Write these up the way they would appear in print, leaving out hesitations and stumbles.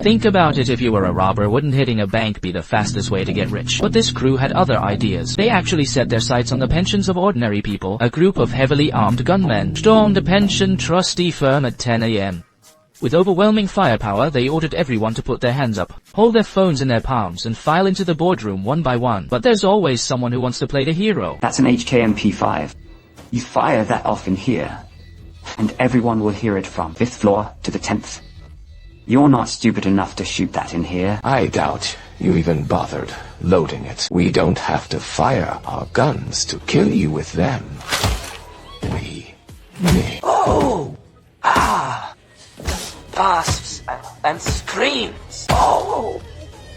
Think about it, if you were a robber, wouldn't hitting a bank be the fastest way to get rich? But this crew had other ideas. They actually set their sights on the pensions of ordinary people. A group of heavily armed gunmen stormed a pension trustee firm at 10 a.m. With overwhelming firepower, they ordered everyone to put their hands up, hold their phones in their palms, and file into the boardroom one by one. But there's always someone who wants to play the hero. That's an HKMP5. You fire that off in here, and everyone will hear it from 5th floor to the 10th. You're not stupid enough to shoot that in here. I doubt you even bothered loading it. We don't have to fire our guns to kill you with them. We may. Oh! Ah! Gasps and screams. Oh!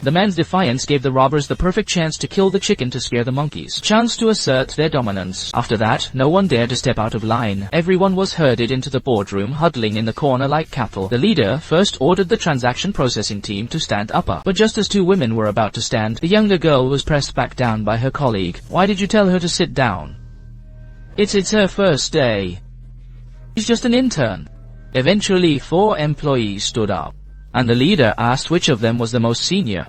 The man's defiance gave the robbers the perfect chance to kill the chicken to scare the monkeys. Chance to assert their dominance. After that, no one dared to step out of line. Everyone was herded into the boardroom, huddling in the corner like cattle. The leader first ordered the transaction processing team to stand upper. But just as two women were about to stand, the younger girl was pressed back down by her colleague. Why did you tell her to sit down? It's her first day. She's just an intern. Eventually, 4 employees stood up, and the leader asked which of them was the most senior.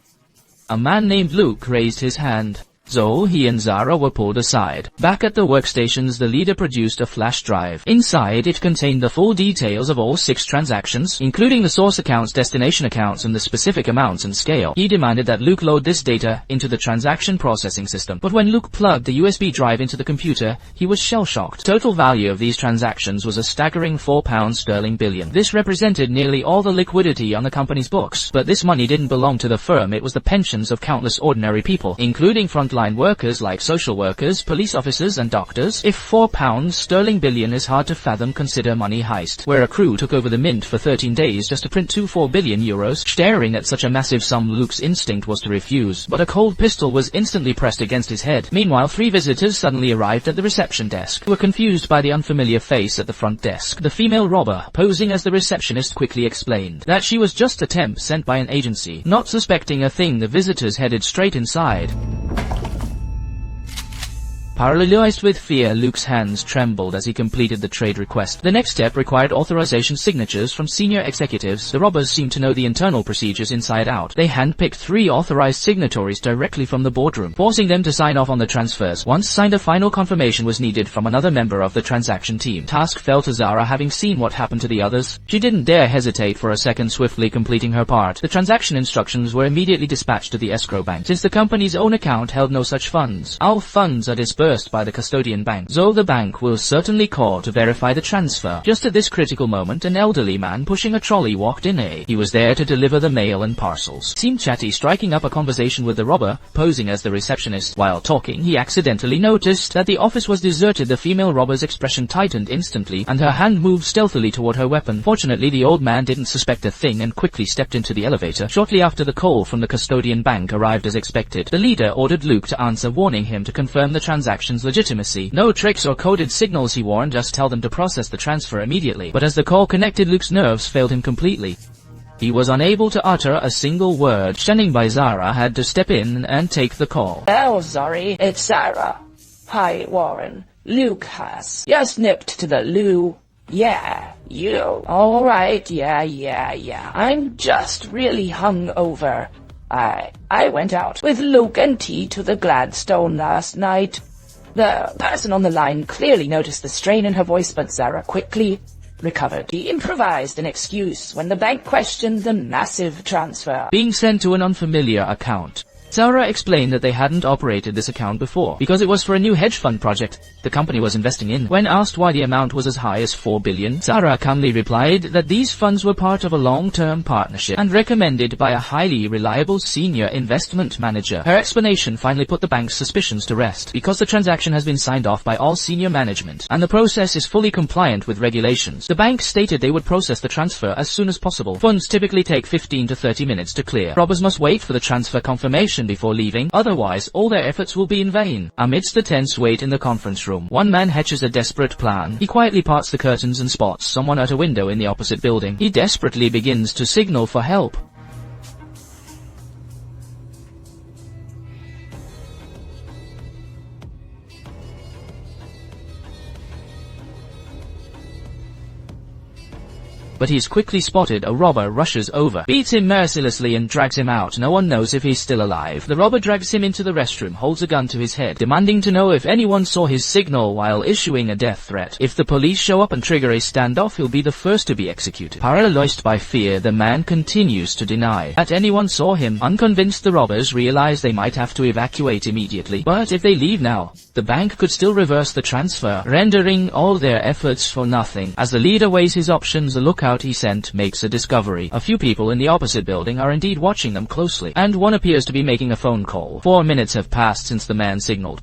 A man named Luke raised his hand. So he and Zara were pulled aside. Back at the workstations, the leader produced a flash drive. Inside, it contained the full details of all 6 transactions, including the source accounts, destination accounts, and the specific amounts and scale. He demanded that Luke load this data into the transaction processing system. But when Luke plugged the USB drive into the computer, he was shell-shocked. Total value of these transactions was a staggering £4 billion. This represented nearly all the liquidity on the company's books. But this money didn't belong to the firm, it was the pensions of countless ordinary people, including frontline workers like social workers, police officers, and doctors. If £4 billion is hard to fathom, consider Money Heist, where a crew took over the mint for 13 days just to print €4 billion. Staring at such a massive sum, Luke's instinct was to refuse, but a cold pistol was instantly pressed against his head. Meanwhile, 3 visitors suddenly arrived at the reception desk, who were confused by the unfamiliar face at the front desk. The female robber, posing as the receptionist, quickly explained that she was just a temp sent by an agency. Not suspecting a thing, the visitors headed straight inside. Paralyzed with fear, Luke's hands trembled as he completed the trade request. The next step required authorization signatures from senior executives. The robbers seemed to know the internal procedures inside out. They handpicked 3 authorized signatories directly from the boardroom, forcing them to sign off on the transfers. Once signed, a final confirmation was needed from another member of the transaction team. Task fell to Zara, having seen what happened to the others. She didn't dare hesitate for a second, swiftly completing her part. The transaction instructions were immediately dispatched to the escrow bank, since the company's own account held no such funds. All funds are disbursed by the custodian bank, so the bank will certainly call to verify the transfer. Just at this critical moment, an elderly man pushing a trolley walked in. He was there to deliver the mail and parcels. Seemed chatty, striking up a conversation with the robber, posing as the receptionist. While talking, he accidentally noticed that the office was deserted. The female robber's expression tightened instantly, and her hand moved stealthily toward her weapon. Fortunately, the old man didn't suspect a thing and quickly stepped into the elevator. Shortly after, the call from the custodian bank arrived as expected. The leader ordered Luke to answer, warning him to confirm the transaction's legitimacy. No tricks or coded signals, he warned, just tell them to process the transfer immediately. But as the call connected, Luke's nerves failed him completely. He was unable to utter a single word. Standing by, Zara had to step in and take the call. Oh, sorry, it's Zara. Hi, Warren. Luke has just nipped to the loo. Yeah, you. Alright, yeah. I'm just really hungover. I went out with Luke and T to the Gladstone last night. The person on the line clearly noticed the strain in her voice, but Zara quickly recovered. He improvised an excuse when the bank questioned the massive transfer being sent to an unfamiliar account. Zara explained that they hadn't operated this account before, because it was for a new hedge fund project the company was investing in. When asked why the amount was as high as $4 billion, Zara calmly replied that these funds were part of a long-term partnership and recommended by a highly reliable senior investment manager. Her explanation finally put the bank's suspicions to rest, because the transaction has been signed off by all senior management, and the process is fully compliant with regulations. The bank stated they would process the transfer as soon as possible. Funds typically take 15 to 30 minutes to clear. Robbers must wait for the transfer confirmation before leaving, otherwise all their efforts will be in vain. Amidst the tense wait in the conference room, one man hatches a desperate plan. He quietly parts the curtains and spots someone at a window in the opposite building. He desperately begins to signal for help. but he's quickly spotted. A robber rushes over, beats him mercilessly and drags him out. No one knows if he's still alive. The robber drags him into the restroom, holds a gun to his head, demanding to know if anyone saw his signal while issuing a death threat. If the police show up and trigger a standoff, he'll be the first to be executed. Paralyzed by fear, the man continues to deny that anyone saw him. Unconvinced, the robbers realize they might have to evacuate immediately. But if they leave now, the bank could still reverse the transfer, rendering all their efforts for nothing. As the leader weighs his options, the lookout he sent makes a discovery. A few people in the opposite building are indeed watching them closely, and one appears to be making a phone call. 4 minutes have passed since the man signaled.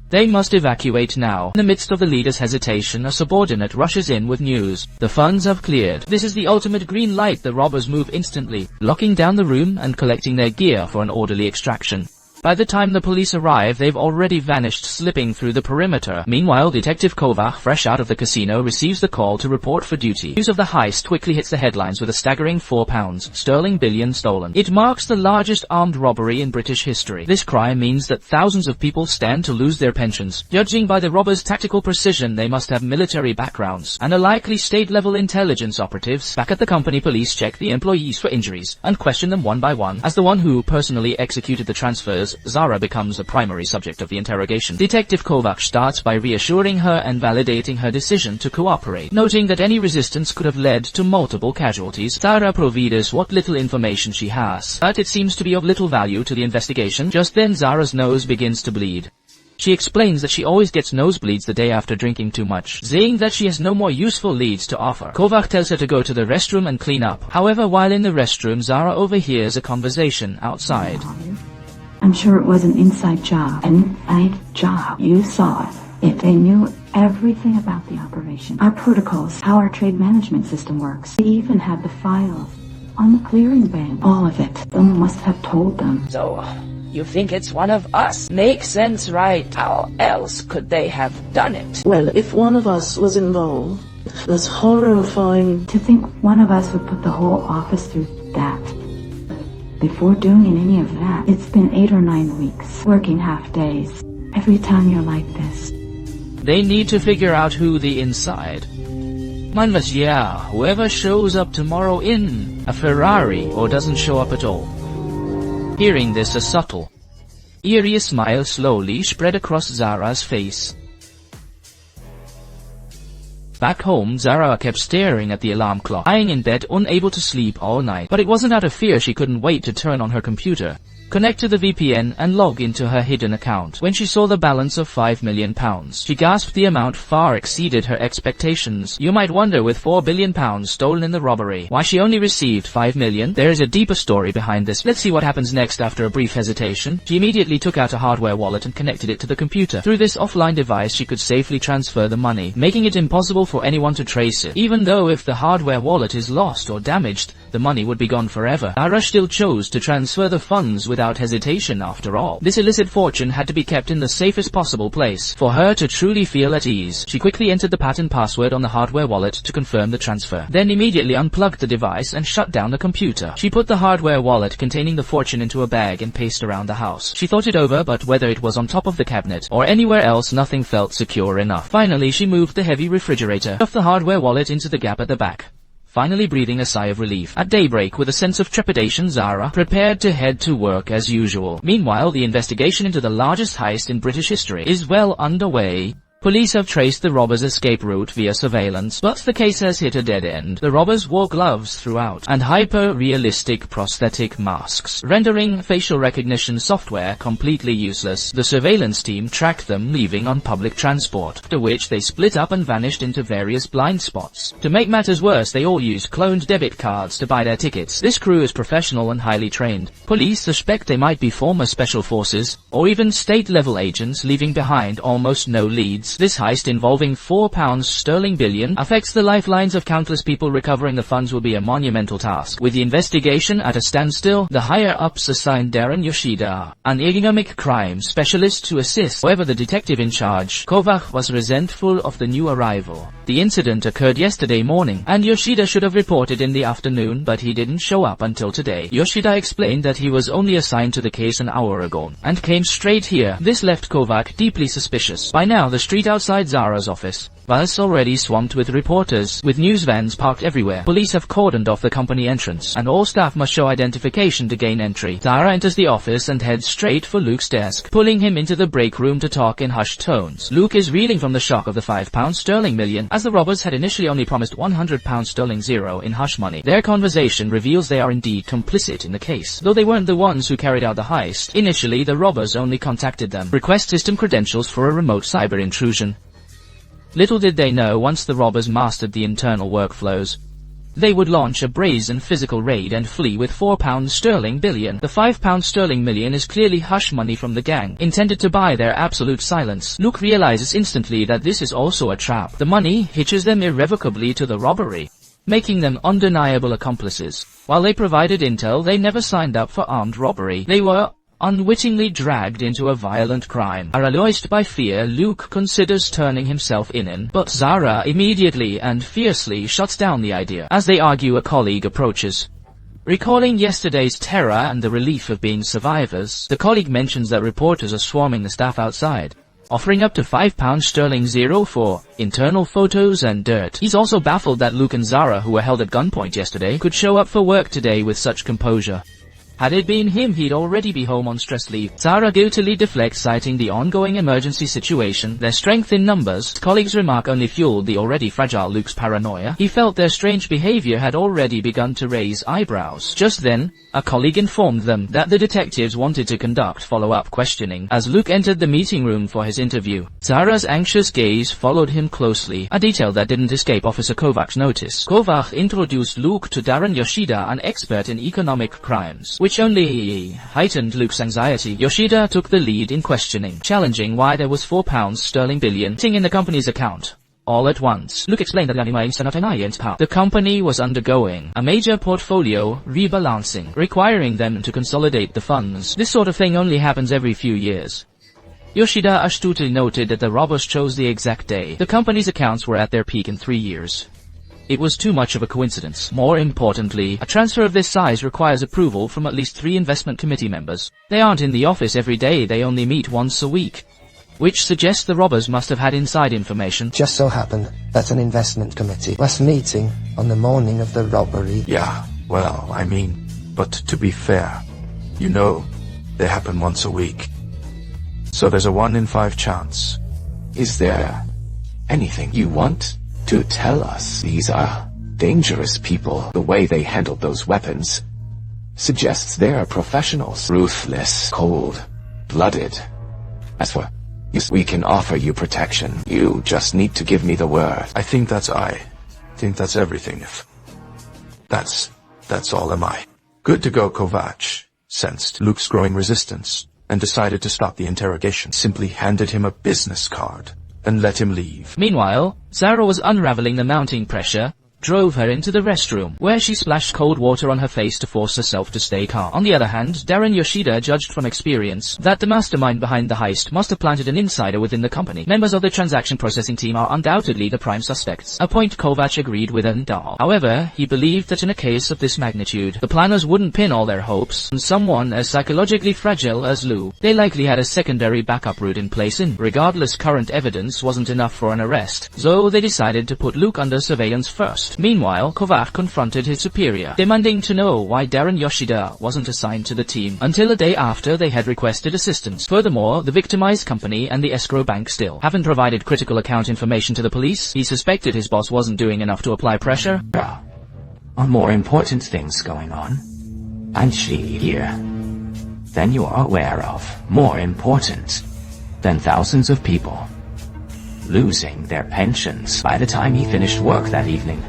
They must evacuate now. In the midst of the leader's hesitation, a subordinate rushes in with news. The funds have cleared. This is the ultimate green light. The robbers move instantly, locking down the room and collecting their gear for an orderly extraction. By the time the police arrive, they've already vanished, slipping through the perimeter. Meanwhile, Detective Kovac, fresh out of the casino, receives the call to report for duty. News of the heist quickly hits the headlines with a staggering £4 billion stolen. It marks the largest armed robbery in British history. This crime means that thousands of people stand to lose their pensions. Judging by the robbers' tactical precision, they must have military backgrounds, and are likely state-level intelligence operatives. Back at the company, police check the employees for injuries and question them one by one. As the one who personally executed the transfers, Zara becomes the primary subject of the interrogation. Detective Kovac starts by reassuring her and validating her decision to cooperate, noting that any resistance could have led to multiple casualties. Zara provides what little information she has, but it seems to be of little value to the investigation. Just then, Zara's nose begins to bleed. She explains that she always gets nosebleeds the day after drinking too much, saying that she has no more useful leads to offer. Kovac tells her to go to the restroom and clean up. However, while in the restroom, Zara overhears a conversation outside. I'm sure it was an inside job. An inside job. You saw it. They knew everything about the operation. Our protocols, how our trade management system works. They even had the files on the clearing ban. All of it. Someone must have told them. So, you think it's one of us? Makes sense, right? How else could they have done it? Well, if one of us was involved, that's horrifying. To think one of us would put the whole office through that. Before doing any of that, it's been 8 or 9 weeks, working half days. Every time you're like this. They need to figure out who the inside. Mindless, yeah, whoever shows up tomorrow in a Ferrari or doesn't show up at all. Hearing this, a subtle, eerie smile slowly spread across Zara's face. Back home, Zara kept staring at the alarm clock, lying in bed unable to sleep all night. But it wasn't out of fear. She couldn't wait to turn on her computer, connect to the VPN and log into her hidden account. When she saw the balance of £5 million, she gasped. The amount far exceeded her expectations. You might wonder, with £4 billion stolen in the robbery, why she only received £5 million. There is a deeper story behind this. Let's see what happens next. After a brief hesitation, she immediately took out a hardware wallet and connected it to the computer. Through this offline device, she could safely transfer the money, making it impossible for anyone to trace it. Even though if the hardware wallet is lost or damaged, the money would be gone forever. Zara still chose to transfer the funds without hesitation. After all, this illicit fortune had to be kept in the safest possible place for her to truly feel at ease. She quickly entered the pattern password on the hardware wallet to confirm the transfer, then immediately unplugged the device and shut down the computer. She put the hardware wallet containing the fortune into a bag and paced around the house. She thought it over, but whether it was on top of the cabinet or anywhere else, nothing felt secure enough. Finally, she moved the heavy refrigerator, stuffed the hardware wallet into the gap at the back, finally breathing a sigh of relief. At daybreak, with a sense of trepidation, Zara prepared to head to work as usual. Meanwhile, the investigation into the largest heist in British history is well underway. Police have traced the robbers' escape route via surveillance, but the case has hit a dead end. The robbers wore gloves throughout, and hyper-realistic prosthetic masks, rendering facial recognition software completely useless. The surveillance team tracked them leaving on public transport, after which they split up and vanished into various blind spots. To make matters worse, they all used cloned debit cards to buy their tickets. This crew is professional and highly trained. Police suspect they might be former special forces, or even state-level agents, leaving behind almost no leads. This heist, involving £4 billion, affects the lifelines of countless people. Recovering the funds will be a monumental task. With the investigation at a standstill, the higher-ups assigned Darren Yoshida, an economic crime specialist, to assist. However, the detective in charge, Kovac, was resentful of the new arrival. The incident occurred yesterday morning, and Yoshida should have reported in the afternoon, but he didn't show up until today. Yoshida explained that he was only assigned to the case an hour ago, and came straight here. This left Kovac deeply suspicious. By now, the street outside Zara's office, bus already swamped with reporters, with news vans parked everywhere. Police have cordoned off the company entrance, and all staff must show identification to gain entry. Zara enters the office and heads straight for Luke's desk, pulling him into the break room to talk in hushed tones. Luke is reeling from the shock of the £5 million, as the robbers had initially only promised £100 in hush money. Their conversation reveals they are indeed complicit in the case, though they weren't the ones who carried out the heist. Initially, the robbers only contacted them, request system credentials for a remote cyber intrusion. Little did they know, once the robbers mastered the internal workflows, they would launch a brazen physical raid and flee with £4 billion. The £5 million is clearly hush money from the gang, intended to buy their absolute silence. Luke realizes instantly that this is also a trap. The money hitches them irrevocably to the robbery, making them undeniable accomplices. While they provided intel, they never signed up for armed robbery. They were unwittingly dragged into a violent crime. Paralyzed by fear, Luke considers turning himself in, but Zara immediately and fiercely shuts down the idea. As they argue, a colleague approaches. Recalling yesterday's terror and the relief of being survivors, the colleague mentions that reporters are swarming the staff outside, offering up to £5 for internal photos and dirt. He's also baffled that Luke and Zara, who were held at gunpoint yesterday, could show up for work today with such composure. Had it been him, he'd already be home on stress leave. Zara guiltily deflects, citing the ongoing emergency situation. Their strength in numbers, colleagues' remark, only fueled the already fragile Luke's paranoia. He felt their strange behavior had already begun to raise eyebrows. Just then, a colleague informed them that the detectives wanted to conduct follow-up questioning. As Luke entered the meeting room for his interview, Zara's anxious gaze followed him closely, a detail that didn't escape Officer Kovach's notice. Kovach introduced Luke to Darren Yoshida, an expert in economic crimes, which only heightened Luke's anxiety. Yoshida took the lead in questioning, challenging why there was £4 billion in the company's account. All at once, Luke explained that the company was undergoing a major portfolio rebalancing, requiring them to consolidate the funds. This sort of thing only happens every few years. Yoshida astutely noted that the robbers chose the exact day the company's accounts were at their peak in 3 years. It was too much of a coincidence. More importantly, a transfer of this size requires approval from at least 3 investment committee members. They aren't in the office every day, they only meet once a week, which suggests the robbers must have had inside information. Just so happened that an investment committee was meeting on the morning of the robbery. Yeah, well, I mean, but to be fair, you know, they happen once a week. So there's a 1 in 5 chance. Is there anything you want to tell us? These are dangerous people. The way they handled those weapons suggests they're professionals. Ruthless, cold-blooded. As for yes, we can offer you protection. You just need to give me the word. I think that's everything. If that's all, am I? Good to go. Kovach sensed Luke's growing resistance and decided to stop the interrogation. Simply handed him a business card and let him leave. Meanwhile, Zara was unraveling the mounting pressure, drove her into the restroom, where she splashed cold water on her face to force herself to stay calm. On the other hand, Darren Yoshida judged from experience that the mastermind behind the heist must have planted an insider within the company. Members of the transaction processing team are undoubtedly the prime suspects, a point Kovach agreed with and all. However, he believed that in a case of this magnitude, the planners wouldn't pin all their hopes on someone as psychologically fragile as Lou. They likely had a secondary backup route in place, and regardless, current evidence wasn't enough for an arrest, so they decided to put Luke under surveillance first. Meanwhile, Kovach confronted his superior, demanding to know why Darren Yoshida wasn't assigned to the team until a day after they had requested assistance. Furthermore, the victimized company and the escrow bank still haven't provided critical account information to the police. He suspected his boss wasn't doing enough to apply pressure. Are more important things going on? And she here. Then you are aware of more important than thousands of people losing their pensions by the time he finished work that evening.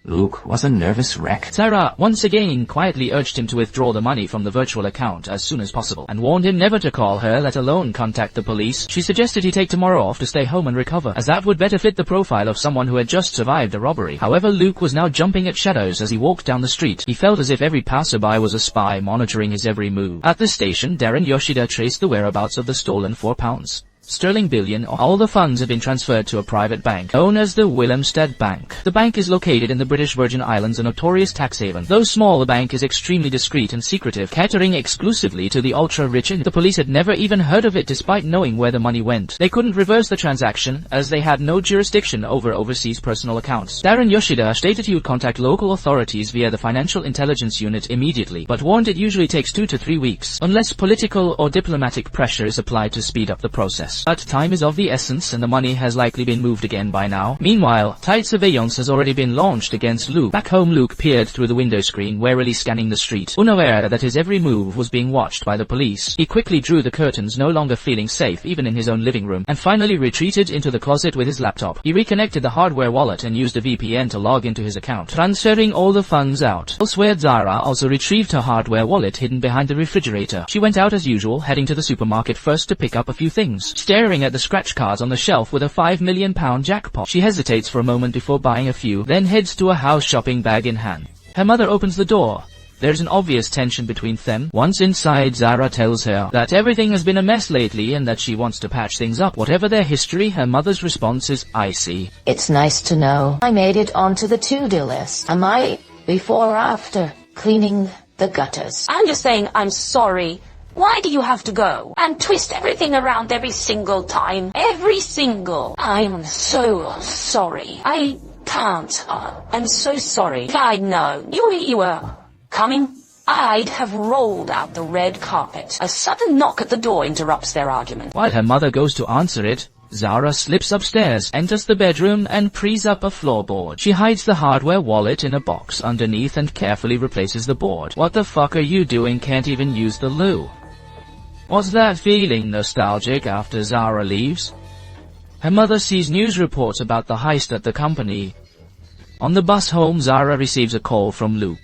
Luke was a nervous wreck. Zara once again quietly urged him to withdraw the money from the virtual account as soon as possible, and warned him never to call her, let alone contact the police. She suggested he take tomorrow off to stay home and recover, as that would better fit the profile of someone who had just survived a robbery. However, Luke was now jumping at shadows as he walked down the street. He felt as if every passerby was a spy monitoring his every move. At the station, Darren Yoshida traced the whereabouts of the stolen £4. sterling billion. All the funds have been transferred to a private bank known as the Willemstad Bank. The bank is located in the British Virgin Islands, a notorious tax haven. Though small, the bank is extremely discreet and secretive, catering exclusively to the ultra-rich, and the police had never even heard of it despite knowing where the money went. They couldn't reverse the transaction as they had no jurisdiction over overseas personal accounts. Darren Yoshida stated he would contact local authorities via the Financial Intelligence Unit immediately, but warned it usually takes 2 to 3 weeks, unless political or diplomatic pressure is applied to speed up the process. But time is of the essence, and the money has likely been moved again by now. Meanwhile, tight surveillance has already been launched against Luke. Back home, Luke peered through the window screen, warily scanning the street, unaware that his every move was being watched by the police. He quickly drew the curtains, no longer feeling safe even in his own living room, and finally retreated into the closet with his laptop. He reconnected the hardware wallet and used a VPN to log into his account, transferring all the funds out. Elsewhere, Zara also retrieved her hardware wallet hidden behind the refrigerator. She went out as usual, heading to the supermarket first to pick up a few things. Staring at the scratch cards on the shelf with a £5 million jackpot, she hesitates for a moment before buying a few, then heads to a house shopping bag in hand. Her mother opens the door. There's an obvious tension between them. Once inside, Zara tells her that everything has been a mess lately and that she wants to patch things up. Whatever their history, her mother's response is, "I see. It's nice to know I made it onto the to-do list. Am I before or after cleaning the gutters?" I'm just saying I'm sorry. Why do you have to go and twist everything around every single time? Every single. I'm so sorry. I can't. I'm so sorry. If I'd known you were coming, I'd have rolled out the red carpet. A sudden knock at the door interrupts their argument. While her mother goes to answer it, Zara slips upstairs, enters the bedroom, and prees up a floorboard. She hides the hardware wallet in a box underneath and carefully replaces the board. What the fuck are you doing? Can't even use the loo. Was that feeling nostalgic after Zara leaves? Her mother sees news reports about the heist at the company. On the bus home, Zara receives a call from Luke.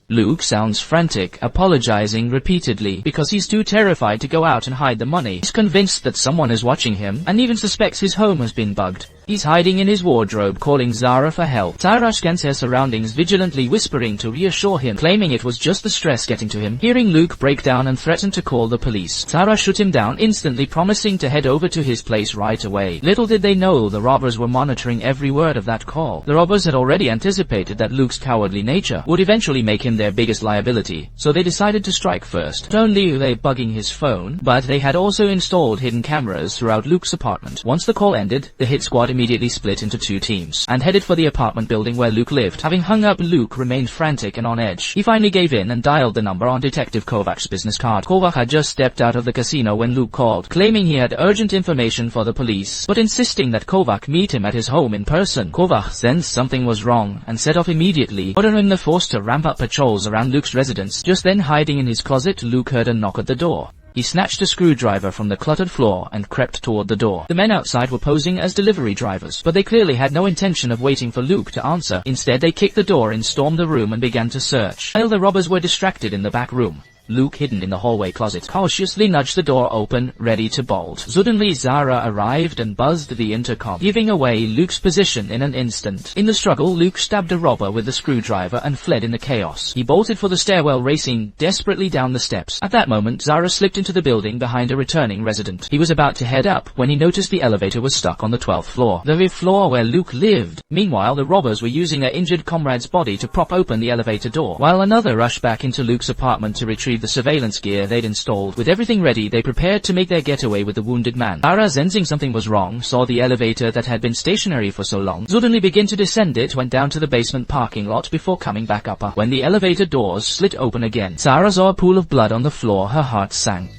Luke sounds frantic, apologizing repeatedly because he's too terrified to go out and hide the money. He's convinced that someone is watching him and even suspects his home has been bugged. He's hiding in his wardrobe, calling Zara for help. Zara scans her surroundings, vigilantly whispering to reassure him, claiming it was just the stress getting to him. Hearing Luke break down and threaten to call the police, Zara shut him down instantly, promising to head over to his place right away. Little did they know the robbers were monitoring every word of that call. The robbers had already anticipated that Luke's cowardly nature would eventually make him their biggest liability, so they decided to strike first. Not only were they bugging his phone, but they had also installed hidden cameras throughout Luke's apartment. Once the call ended, the hit squad immediately split into 2 teams and headed for the apartment building where Luke lived. Having hung up, Luke remained frantic and on edge. He finally gave in and dialed the number on Detective Kovac's business card. Kovac had just stepped out of the casino when Luke called, claiming he had urgent information for the police, but insisting that Kovac meet him at his home in person. Kovac sensed something was wrong and set off immediately, ordering the force to ramp up patrols around Luke's residence. Just then, hiding in his closet, Luke heard a knock at the door. He snatched a screwdriver from the cluttered floor and crept toward the door. The men outside were posing as delivery drivers, but they clearly had no intention of waiting for Luke to answer. Instead, they kicked the door in, stormed the room, and began to search. While the robbers were distracted in the back room, Luke, hidden in the hallway closet, cautiously nudged the door open, ready to bolt. Suddenly, Zara arrived and buzzed the intercom, giving away Luke's position in an instant. In the struggle, Luke stabbed a robber with the screwdriver and fled in the chaos. He bolted for the stairwell, racing desperately down the steps. At that moment, Zara slipped into the building behind a returning resident. He was about to head up when he noticed the elevator was stuck on the 12th floor, the very floor where Luke lived. Meanwhile, the robbers were using their injured comrade's body to prop open the elevator door, while another rushed back into Luke's apartment to retrieve the surveillance gear they'd installed. With everything ready, they prepared to make their getaway with the wounded man. Zara, sensing something was wrong, saw the elevator that had been stationary for so long suddenly begin to descend. It went down to the basement parking lot before coming back up. When the elevator doors split open again, Zara saw a pool of blood on the floor. Her heart sank.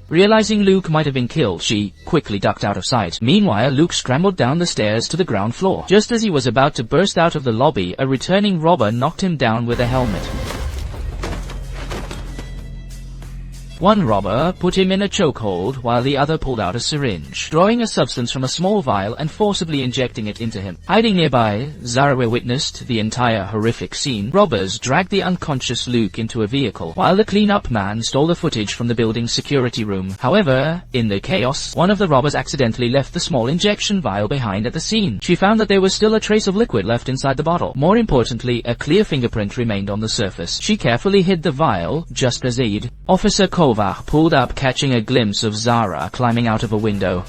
Realizing Luke might have been killed, she quickly ducked out of sight. Meanwhile, Luke scrambled down the stairs to the ground floor. Just as he was about to burst out of the lobby, a returning robber knocked him down with a helmet. One robber put him in a chokehold while the other pulled out a syringe, drawing a substance from a small vial and forcibly injecting it into him. Hiding nearby, Zara witnessed the entire horrific scene. Robbers dragged the unconscious Luke into a vehicle, while the clean-up man stole the footage from the building's security room. However, in the chaos, one of the robbers accidentally left the small injection vial behind at the scene. She found that there was still a trace of liquid left inside the bottle. More importantly, a clear fingerprint remained on the surface. She carefully hid the vial, just as Officer Kovac pulled up, catching a glimpse of Zara climbing out of a window.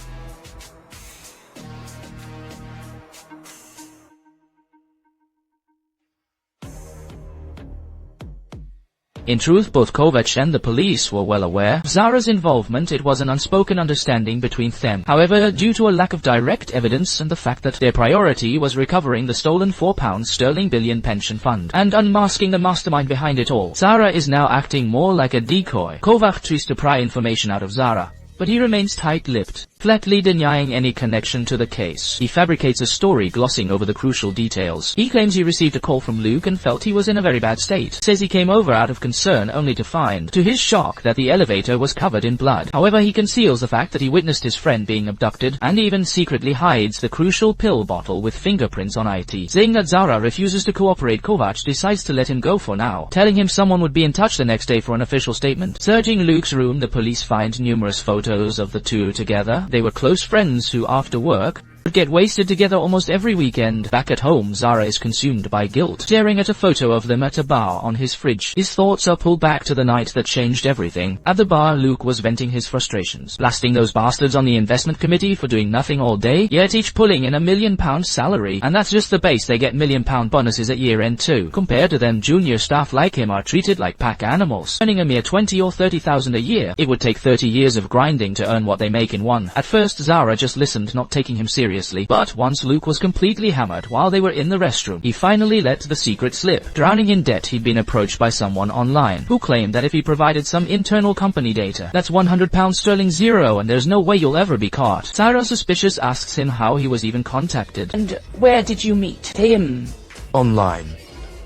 In truth, both Kovac and the police were well aware of Zara's involvement. It was an unspoken understanding between them. However, due to a lack of direct evidence and the fact that their priority was recovering the stolen £4 billion pension fund and unmasking the mastermind behind it all, Zara is now acting more like a decoy. Kovac tries to pry information out of Zara, but he remains tight-lipped, flatly denying any connection to the case. He fabricates a story glossing over the crucial details. He claims he received a call from Luke and felt he was in a very bad state. Says he came over out of concern only to find, to his shock, that the elevator was covered in blood. However, he conceals the fact that he witnessed his friend being abducted and even secretly hides the crucial pill bottle with fingerprints on it. Saying that Zara refuses to cooperate, Kovac decides to let him go for now, telling him someone would be in touch the next day for an official statement. Searching Luke's room, the police find numerous photos of the two together. They were close friends who, after work, would get wasted together almost every weekend. Back at home, Zara is consumed by guilt, staring at a photo of them at a bar on his fridge. His thoughts are pulled back to the night that changed everything. At the bar, Luke was venting his frustrations, blasting those bastards on the investment committee for doing nothing all day, yet each pulling in £1 million salary, and that's just the base. They get £1 million bonuses at year-end too. Compared to them, junior staff like him are treated like pack animals, earning a mere 20 or 30,000 a year. It would take 30 years of grinding to earn what they make in one. At first, Zara just listened, not taking him seriously. But once Luke was completely hammered while they were in the restroom, he finally let the secret slip. Drowning in debt, he'd been approached by someone online who claimed that if he provided some internal company data, that's £100 zero and there's no way you'll ever be caught. Zara, suspicious, asks him how he was even contacted. And where did you meet him? Online.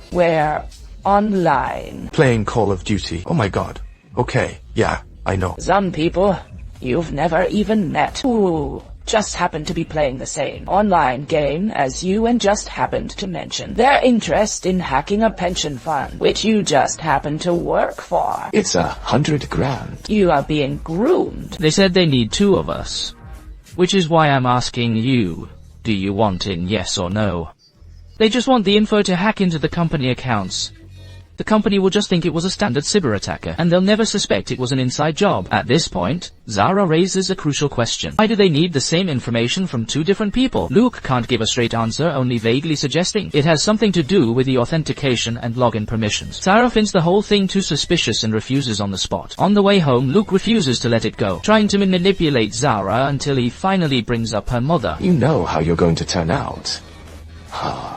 Where? Online. Playing Call of Duty. Oh my god. Okay, yeah, I know. Some people you've never even met who just happened to be playing the same online game as you and just happened to mention their interest in hacking a pension fund, which you just happened to work for. It's 100 grand. You are being groomed. They said they need two of us, which is why I'm asking you, do you want in, yes or no? They just want the info to hack into the company accounts. The company will just think it was a standard cyber attacker, and they'll never suspect it was an inside job. At this point, Zara raises a crucial question. Why do they need the same information from two different people? Luke can't give a straight answer, only vaguely suggesting it has something to do with the authentication and login permissions. Zara finds the whole thing too suspicious and refuses on the spot. On the way home, Luke refuses to let it go, trying to manipulate Zara until he finally brings up her mother. You know how you're going to turn out.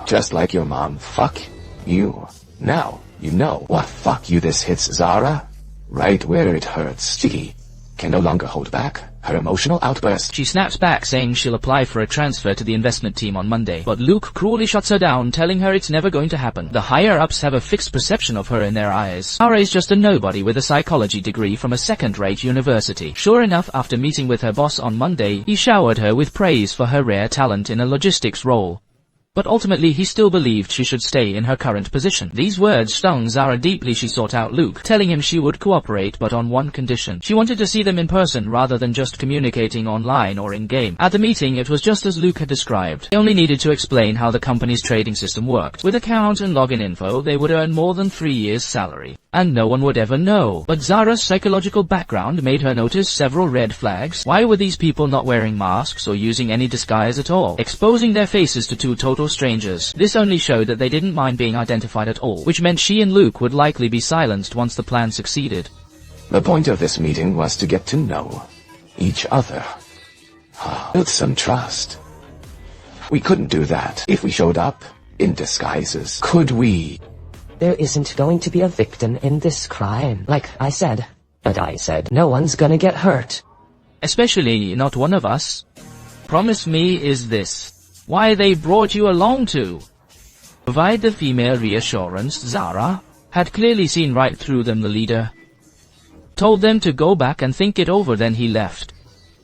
Just like your mom. Fuck you. Now, you know what fuck you this hits Zara? Right where it hurts. She can no longer hold back her emotional outburst. She snaps back, saying she'll apply for a transfer to the investment team on Monday, but Luke cruelly shuts her down, telling her it's never going to happen. The higher-ups have a fixed perception of her in their eyes. Zara is just a nobody with a psychology degree from a second-rate university. Sure enough, after meeting with her boss on Monday, he showered her with praise for her rare talent in a logistics role. But ultimately he still believed she should stay in her current position. These words stung Zara deeply. She sought out Luke, telling him she would cooperate but on one condition. She wanted to see them in person rather than just communicating online or in-game. At the meeting it was just as Luke had described. They only needed to explain how the company's trading system worked. With account and login info they would earn more than 3 years' salary. And no one would ever know. But Zara's psychological background made her notice several red flags. Why were these people not wearing masks or using any disguise at all, exposing their faces to two total strangers? This only showed that they didn't mind being identified at all, which meant she and Luke would likely be silenced once the plan succeeded. The point of this meeting was to get to know each other. Build some trust. We couldn't do that if we showed up in disguises, could we? There isn't going to be a victim in this crime, like I said. But I said no one's gonna get hurt. Especially not one of us. Promise me is this why they brought you along to provide the female reassurance. Zara had clearly seen right through them. The leader told them to go back and think it over, then he left.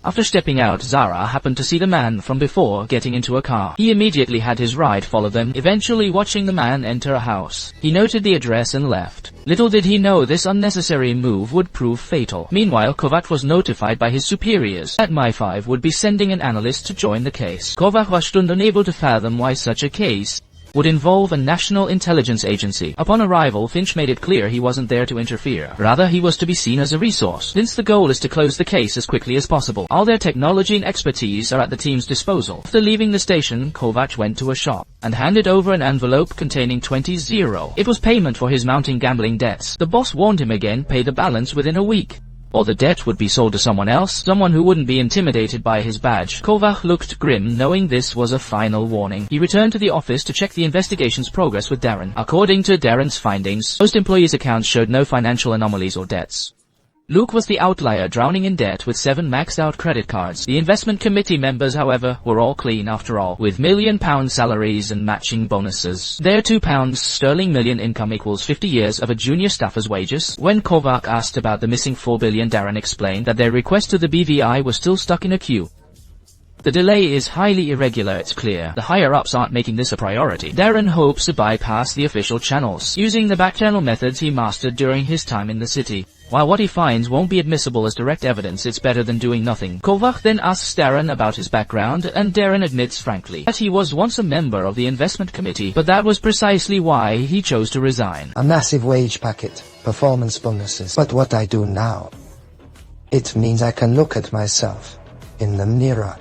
After stepping out, Zara happened to see the man from before getting into a car. He immediately had his ride follow them, eventually watching the man enter a house. He noted the address and left. Little did he know this unnecessary move would prove fatal. Meanwhile, Kovac was notified by his superiors that MI5 would be sending an analyst to join the case. Kovac was unable to fathom why such a case would involve a national intelligence agency. Upon arrival, Finch made it clear he wasn't there to interfere. Rather, he was to be seen as a resource, since the goal is to close the case as quickly as possible. All their technology and expertise are at the team's disposal. After leaving the station, Kovac went to a shop and handed over an envelope containing 20,000. It was payment for his mounting gambling debts. The boss warned him again, pay the balance within a week, or the debt would be sold to someone else, someone who wouldn't be intimidated by his badge. Kovac looked grim, knowing this was a final warning. He returned to the office to check the investigation's progress with Darren. According to Darren's findings, most employees' accounts showed no financial anomalies or debts. Luke was the outlier, drowning in debt with 7 maxed-out credit cards. The investment committee members, however, were all clean after all, with £1,000,000 salaries and matching bonuses. Their £2 million income equals 50 years of a junior staffer's wages. When Kovac asked about the missing $4 billion, Darren explained that their request to the BVI was still stuck in a queue. The delay is highly irregular, it's clear. The higher-ups aren't making this a priority. Darren hopes to bypass the official channels, using the back-channel methods he mastered during his time in the city. While what he finds won't be admissible as direct evidence, it's better than doing nothing. Kovac then asks Darren about his background, and Darren admits frankly that he was once a member of the investment committee, but that was precisely why he chose to resign. A massive wage packet, performance bonuses. But what I do now, it means I can look at myself in the mirror.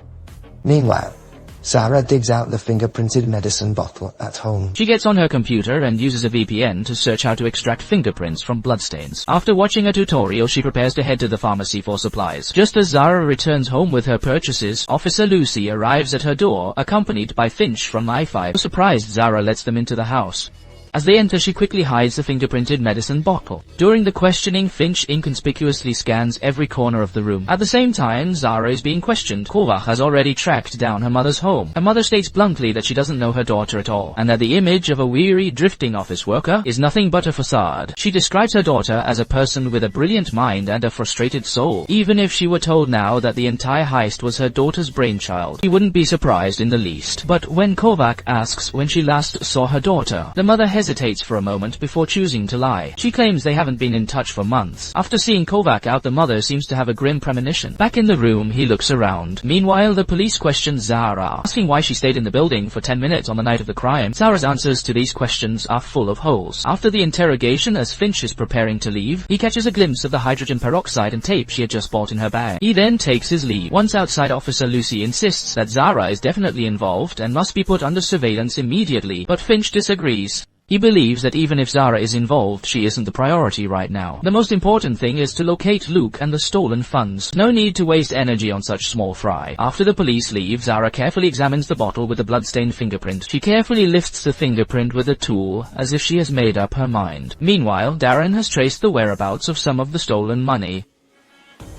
Meanwhile, Sarah digs out the fingerprinted medicine bottle at home. She gets on her computer and uses a VPN to search how to extract fingerprints from bloodstains. After watching a tutorial, she prepares to head to the pharmacy for supplies. Just as Zara returns home with her purchases, Officer Lucy arrives at her door, accompanied by Finch from I-5. Surprised, Zara lets them into the house. As they enter, she quickly hides the fingerprinted medicine bottle. During the questioning, Finch inconspicuously scans every corner of the room. At the same time, Zara is being questioned. Kovac has already tracked down her mother's home. Her mother states bluntly that she doesn't know her daughter at all, and that the image of a weary, drifting office worker is nothing but a facade. She describes her daughter as a person with a brilliant mind and a frustrated soul. Even if she were told now that the entire heist was her daughter's brainchild, she wouldn't be surprised in the least. But when Kovac asks when she last saw her daughter, the mother hesitates for a moment before choosing to lie. She claims they haven't been in touch for months. After seeing Kovac out, the mother seems to have a grim premonition. Back in the room, he looks around. Meanwhile, the police question Zara, asking why she stayed in the building for 10 minutes on the night of the crime. Zara's answers to these questions are full of holes. After the interrogation, as Finch is preparing to leave, he catches a glimpse of the hydrogen peroxide and tape she had just bought in her bag. He then takes his leave. Once outside, Officer Lucy insists that Zara is definitely involved and must be put under surveillance immediately, but Finch disagrees. He believes that even if Zara is involved, she isn't the priority right now. The most important thing is to locate Luke and the stolen funds. No need to waste energy on such small fry. After the police leave, Zara carefully examines the bottle with the bloodstained fingerprint. She carefully lifts the fingerprint with a tool, as if she has made up her mind. Meanwhile, Darren has traced the whereabouts of some of the stolen money.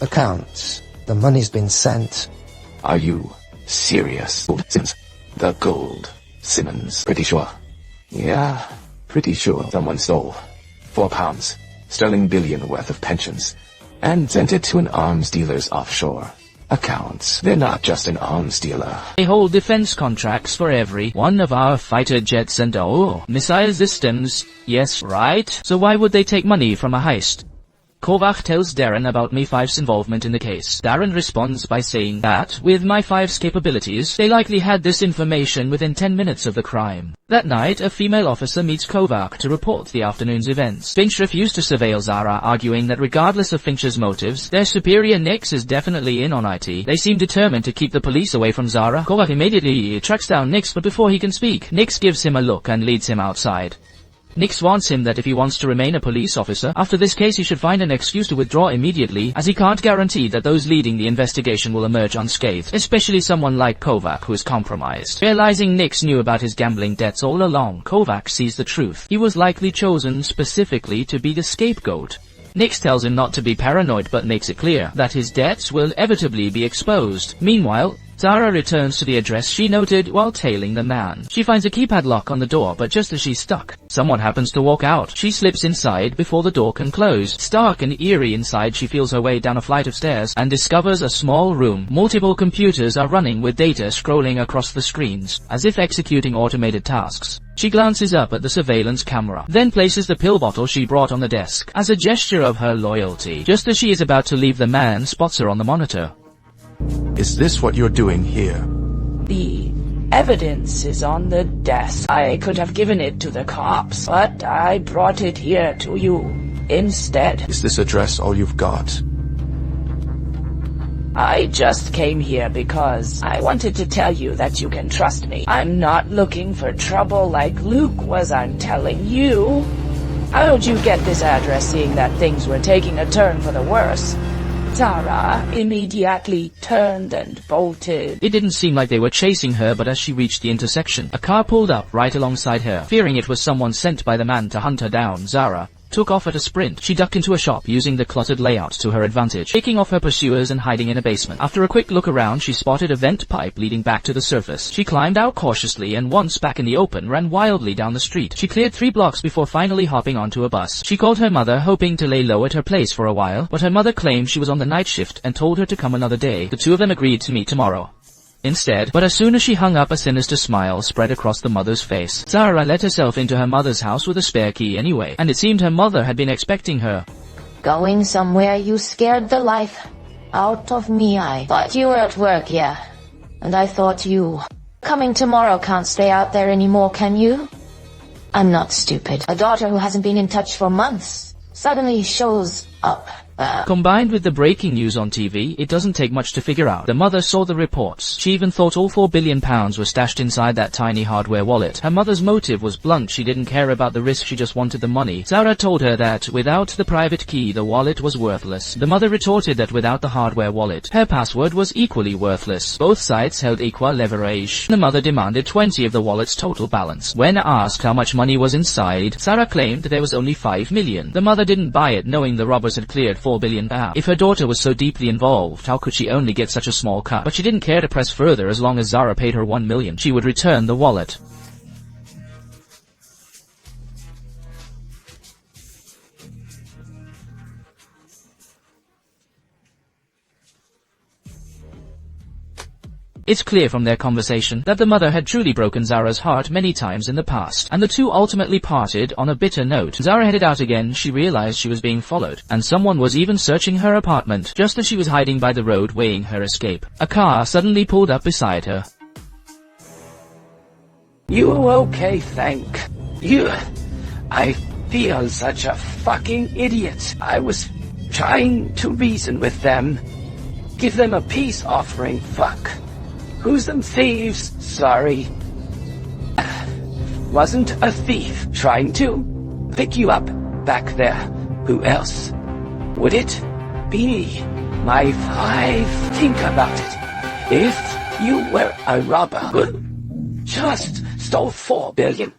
Accounts. The money's been sent. Are you serious? Simmons. The gold. Simmons. Pretty sure. Yeah, pretty sure someone stole £4 billion worth of pensions and sent it to an arms dealer's offshore accounts. They're not just an arms dealer. They hold defense contracts for every one of our fighter jets and missile systems. Yes, right? So why would they take money from a heist? Kovac tells Darren about Mi-5's involvement in the case. Darren responds by saying that, with Mi-5's capabilities, they likely had this information within 10 minutes of the crime. That night, a female officer meets Kovac to report the afternoon's events. Finch refused to surveil Zara, arguing that regardless of Finch's motives, their superior Nix is definitely in on IT. They seem determined to keep the police away from Zara. Kovac immediately tracks down Nix, but before he can speak, Nix gives him a look and leads him outside. Nix warns him that if he wants to remain a police officer, after this case he should find an excuse to withdraw immediately, as he can't guarantee that those leading the investigation will emerge unscathed, especially someone like Kovac who is compromised. Realizing Nix knew about his gambling debts all along, Kovac sees the truth. He was likely chosen specifically to be the scapegoat. Nix tells him not to be paranoid but makes it clear that his debts will inevitably be exposed. Meanwhile, Zara returns to the address she noted while tailing the man. She finds a keypad lock on the door, but just as she's stuck, someone happens to walk out. She slips inside before the door can close. Stark and eerie inside, she feels her way down a flight of stairs and discovers a small room. Multiple computers are running with data scrolling across the screens, as if executing automated tasks. She glances up at the surveillance camera, then places the pill bottle she brought on the desk, as a gesture of her loyalty. Just as she is about to leave, the man spots her on the monitor. Is this what you're doing here? The evidence is on the desk. I could have given it to the cops, but I brought it here to you instead. Is this address all you've got? I just came here because I wanted to tell you that you can trust me. I'm not looking for trouble like Luke was, I'm telling you. How'd you get this address seeing that things were taking a turn for the worse? Zara immediately turned and bolted. It didn't seem like they were chasing her, but as she reached the intersection, a car pulled up right alongside her. Fearing it was someone sent by the man to hunt her down, Zara took off at a sprint. She ducked into a shop using the cluttered layout to her advantage, shaking off her pursuers and hiding in a basement. After a quick look around, she spotted a vent pipe leading back to the surface. She climbed out cautiously and once back in the open, ran wildly down the street. She cleared 3 blocks before finally hopping onto a bus. She called her mother, hoping to lay low at her place for a while, but her mother claimed she was on the night shift and told her to come another day. The two of them agreed to meet tomorrow instead, but as soon as she hung up, a sinister smile spread across the mother's face. Zara let herself into her mother's house with a spare key anyway, and it seemed her mother had been expecting her. Going somewhere, you scared the life out of me. I thought you were at work, yeah. And I thought you coming tomorrow can't stay out there anymore, can you? I'm not stupid. A daughter who hasn't been in touch for months suddenly shows up. Combined with the breaking news on TV, it doesn't take much to figure out. The mother saw the reports. She even thought all £4 billion were stashed inside that tiny hardware wallet. Her mother's motive was blunt. She didn't care about the risk, she just wanted the money. Zara told her that without the private key, the wallet was worthless. The mother retorted that without the hardware wallet, her password was equally worthless. Both sides held equal leverage. The mother demanded 20 of the wallet's total balance. When asked how much money was inside, Zara claimed there was only 5 million. The mother didn't buy it, knowing the robbers had cleared £4 billion. If her daughter was so deeply involved, how could she only get such a small cut? But she didn't care to press further. As long as Zara paid her 1 million, she would return the wallet. It's clear from their conversation that the mother had truly broken Zara's heart many times in the past, and the two ultimately parted on a bitter note. Zara headed out again. She realized she was being followed, and someone was even searching her apartment. Just as she was hiding by the road weighing her escape, a car suddenly pulled up beside her. You okay, thank you. I feel such a fucking idiot. I was trying to reason with them. Give them a peace offering, fuck. Who's them thieves? Sorry. Wasn't a thief trying to pick you up back there. Who else would it be? My 5. Think about it. If you were a robber who just stole 4 billion,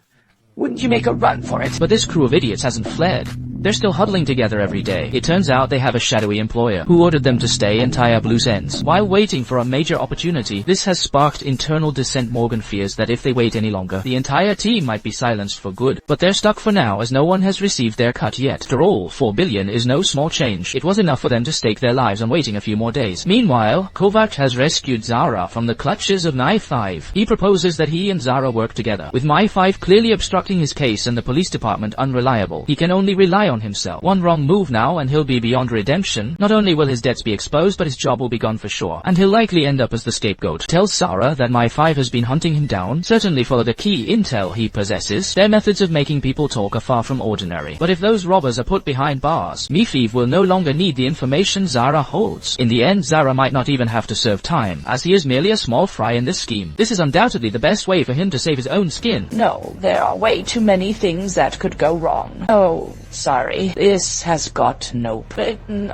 wouldn't you make a run for it? But this crew of idiots hasn't fled. They're still huddling together every day. It turns out they have a shadowy employer who ordered them to stay and tie up loose ends while waiting for a major opportunity. This has sparked internal dissent. Morgan fears that if they wait any longer, the entire team might be silenced for good. But they're stuck for now, as no one has received their cut yet. After all, 4 billion is no small change. It was enough for them to stake their lives on waiting a few more days. Meanwhile, Kovac has rescued Zara from the clutches of My 5. He proposes that he and Zara work together. With My 5 clearly obstructing his case and the police department unreliable, he can only rely on himself. One wrong move now and he'll be beyond redemption. Not only will his debts be exposed, but his job will be gone for sure, and he'll likely end up as the scapegoat. Tells Zara that My 5 has been hunting him down, certainly for the key intel he possesses. Their methods of making people talk are far from ordinary. But if those robbers are put behind bars, My 5 will no longer need the information Zara holds. In the end, Zara might not even have to serve time, as he is merely a small fry in this scheme. This is undoubtedly the best way for him to save his own skin. No, there are way too many things that could go wrong. Oh, sorry. This has got no written.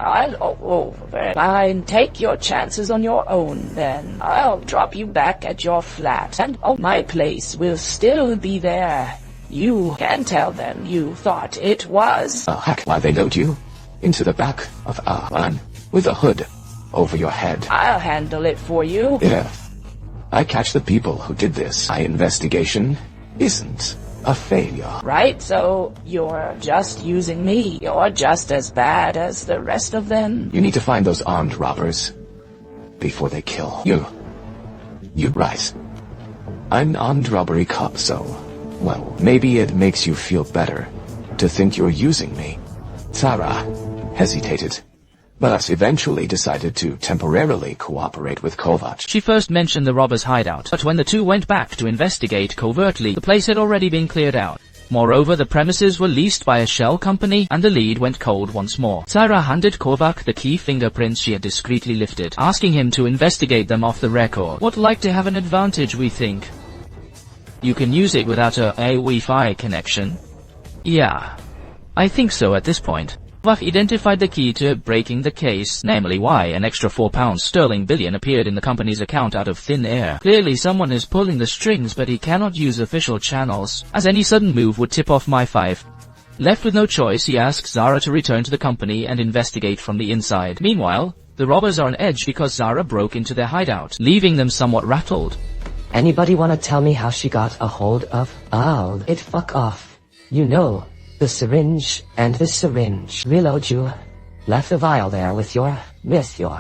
Fine, take your chances on your own then. I'll drop you back at your flat, and my place will still be there. You can tell them you thought it was a hack while they load you into the back of a van with a hood over your head. I'll handle it for you. If I catch the people who did this, my investigation isn't a failure. Right, so you're just using me. You're just as bad as the rest of them. You need to find those armed robbers before they kill you. You're right. I'm an armed robbery cop, so, well, maybe it makes you feel better to think you're using me. Zara hesitated, but eventually decided to temporarily cooperate with Kovac. She first mentioned the robbers' hideout, but when the two went back to investigate covertly, the place had already been cleared out. Moreover, the premises were leased by a shell company, and the lead went cold once more. Zaira handed Kovac the key fingerprints she had discreetly lifted, asking him to investigate them off the record. Would like to have an advantage, we think. You can use it without a Wi-Fi connection? Yeah. I think so at this point. Kovac identified the key to breaking the case, namely why an extra £4 billion appeared in the company's account out of thin air. Clearly someone is pulling the strings, but he cannot use official channels, as any sudden move would tip off MI5. Left with no choice, he asks Zara to return to the company and investigate from the inside. Meanwhile, the robbers are on edge because Zara broke into their hideout, leaving them somewhat rattled. Anybody wanna tell me how she got a hold of? Oh, it fuck off. You know. The syringe, and the syringe. Reload you. Left the vial there with your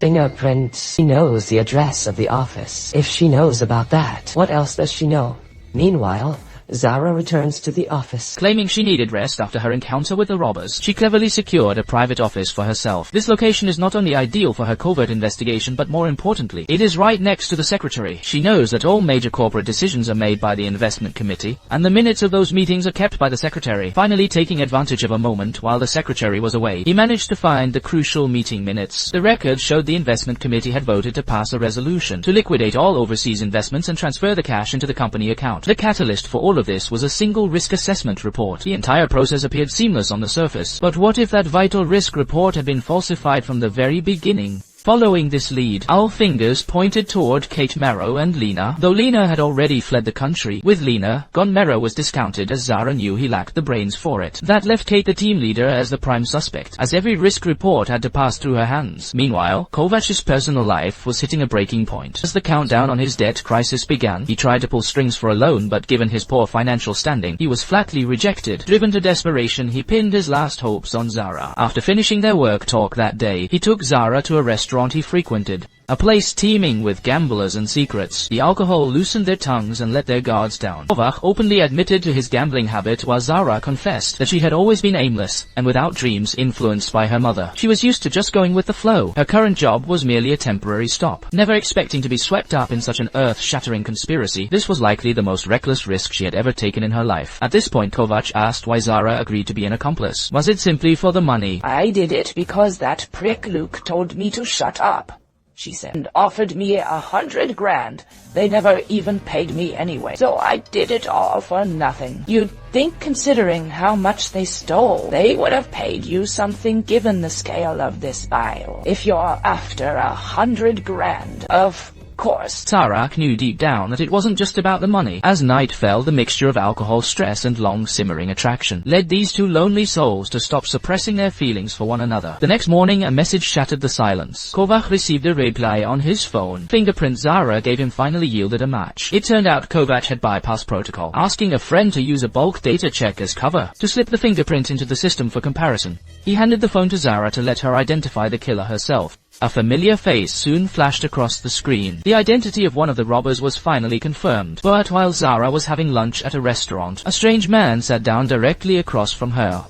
fingerprints. She knows the address of the office. If she knows about that, what else does she know? Meanwhile, Zara returns to the office. Claiming she needed rest after her encounter with the robbers, she cleverly secured a private office for herself. This location is not only ideal for her covert investigation, but more importantly, it is right next to the secretary. She knows that all major corporate decisions are made by the investment committee, and the minutes of those meetings are kept by the secretary. Finally, taking advantage of a moment while the secretary was away, he managed to find the crucial meeting minutes. The records showed the investment committee had voted to pass a resolution to liquidate all overseas investments and transfer the cash into the company account. The catalyst for all of this was a single risk assessment report. The entire process appeared seamless on the surface. But what if that vital risk report had been falsified from the very beginning? Following this lead, all fingers pointed toward Kate Merrow and Lena, though Lena had already fled the country. With Lena gone, Merrow was discounted as Zara knew he lacked the brains for it. That left Kate the team leader as the prime suspect, as every risk report had to pass through her hands. Meanwhile, Kovac's personal life was hitting a breaking point. As the countdown on his debt crisis began, he tried to pull strings for a loan, but given his poor financial standing, he was flatly rejected. Driven to desperation, he pinned his last hopes on Zara. After finishing their work talk that day, he took Zara to a restaurant he frequented, a place teeming with gamblers and secrets. The alcohol loosened their tongues and let their guards down. Kovac openly admitted to his gambling habit, while Zara confessed that she had always been aimless and without dreams, influenced by her mother. She was used to just going with the flow. Her current job was merely a temporary stop. Never expecting to be swept up in such an earth-shattering conspiracy, this was likely the most reckless risk she had ever taken in her life. At this point, Kovac asked why Zara agreed to be an accomplice. Was it simply for the money? I did it because that prick Luke told me to shut up, she said, and offered me 100 grand. They never even paid me anyway, so I did it all for nothing. You'd think, considering how much they stole, they would have paid you something given the scale of this vial. If you're after 100 grand, of course. Zara knew deep down that it wasn't just about the money. As night fell, the mixture of alcohol, stress, and long simmering attraction led these two lonely souls to stop suppressing their feelings for one another. The next morning, a message shattered the silence. Kovac received a reply on his phone. Fingerprint Zara gave him finally yielded a match. It turned out Kovac had bypassed protocol, asking a friend to use a bulk data check as cover to slip the fingerprint into the system for comparison. He handed the phone to Zara to let her identify the killer herself. A familiar face soon flashed across the screen. The identity of one of the robbers was finally confirmed. But while Zara was having lunch at a restaurant, a strange man sat down directly across from her.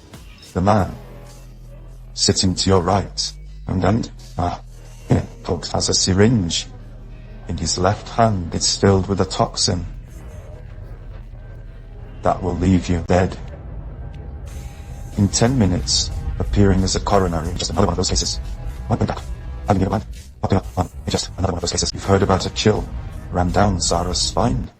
The man sitting to your right, and Pug has a syringe. In his left hand, it's filled with a toxin that will leave you dead. In 10 minutes, appearing as a coroner in just another one of those cases. Just another one of those cases. You've heard about a chill ran down Zara's spine.